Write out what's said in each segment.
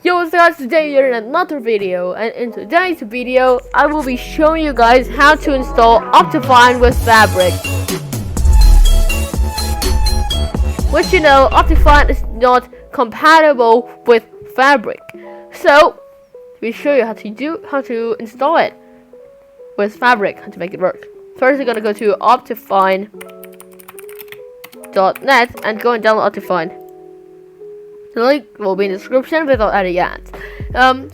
Yo, what's up guys, today we're in another video, and in today's video I will be showing you guys how to install Optifine with Fabric. Which you know, Optifine is not compatible with Fabric. So we show you how to install it with Fabric, how to make it work. First you're gonna go to optifine.net and go and download Optifine. The link will be in the description without any ads.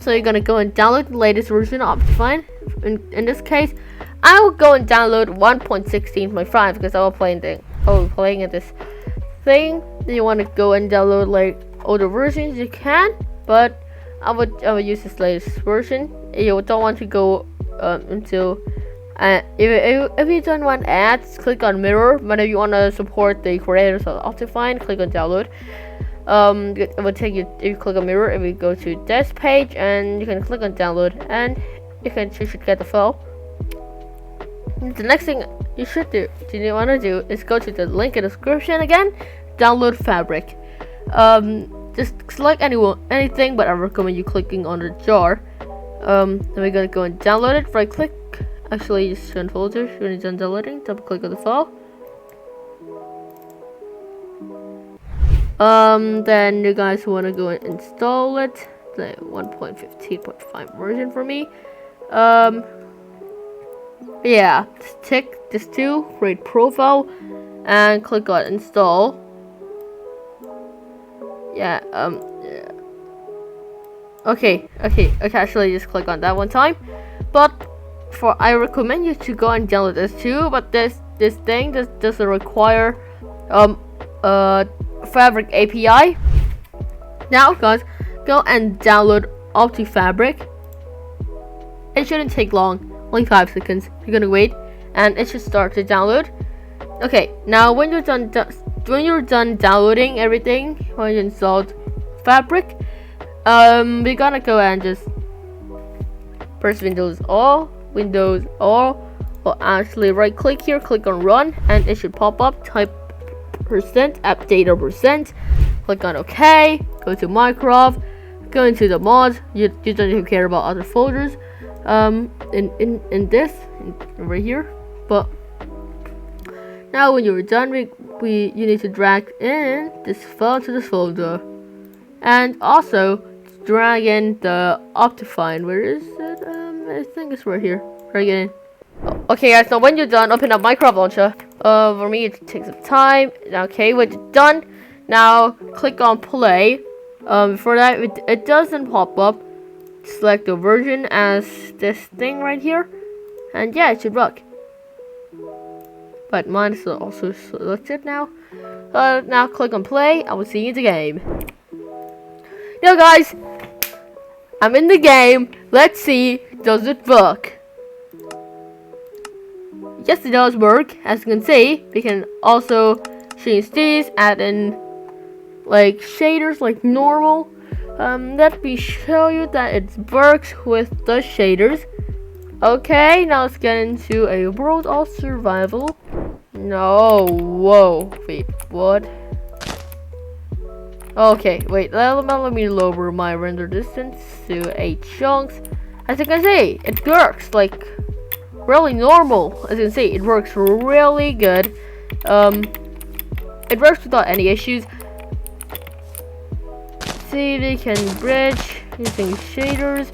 So you're gonna go and download the latest version of Optifine. In this case, I will go and download 1.16.5 because I will be playing at this thing. You want to go and download like older versions, you can, but I would use this latest version. You don't want to go until if you don't want ads, click on mirror. But if you want to support the creators of Optifine, click on download. It will take you, if you click on mirror, it will go to this page and you can click on download and you should get the file. The next thing you want to do is go to the link in the description again, download Fabric. Just select anything, but I recommend you clicking on the jar. Then we're gonna go and download it. Right click, actually just show in folder. When you're done downloading, double click on the file. Then you guys want to go and install it, the 1.15.5 version for me. Yeah, just tick this to create profile and click on install. Yeah, okay, actually just click on that one time. But I recommend you to go and download this too, but this thing doesn't require Fabric API. Now guys, go and download OptiFabric. It shouldn't take long, only 5 seconds. You're gonna wait and it should start to download. Okay, now when you're done downloading everything, when you installed Fabric, we're gonna go and just press Windows all, or actually right click here, click on run, and it should pop up. Type %app data %, click on OK, go to Minecraft, go into the mods. You don't need to care about other folders in this right here. But now when you're done, you need to drag in this file to this folder, and also drag in the Optifine. Where is it? I think it's right here. Drag it in. Okay guys, now when you're done, open up Minecraft launcher. For me it takes some time. Okay, when you're done, now click on play. Before that, it doesn't pop up. Select the version as this thing right here, and yeah, it should work. But mine is also selected now. Now click on play. I will see you in the game. Yo guys, I'm in the game. Let's see, does it work? Yes, it does work. As you can see, we can also change these, add in like shaders like normal. Let me show you that it works with the shaders. Okay, now let's get into a world of survival. No, whoa, wait, what? Okay, wait, let me lower my render distance to 8 chunks. As you can see, it works like really normal. As you can see, it works really good. It works without any issues. See, we can bridge using shaders.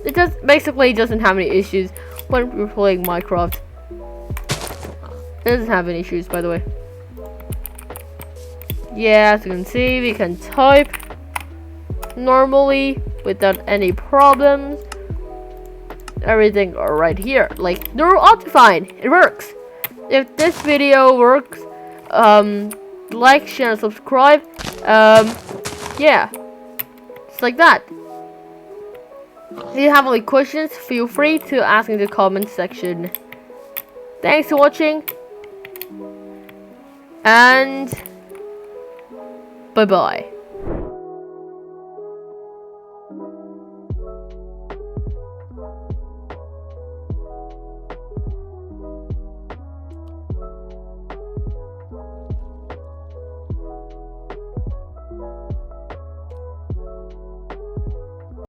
It basically doesn't have any issues when we're playing Minecraft. It doesn't have any issues, by the way. Yeah, as you can see, we can type normally without any problems. Everything right here, like no Optifine, it works. If this video works, like, share, and subscribe. Yeah, it's like that. If you have any questions, feel free to ask in the comment section. Thanks for watching, and bye bye.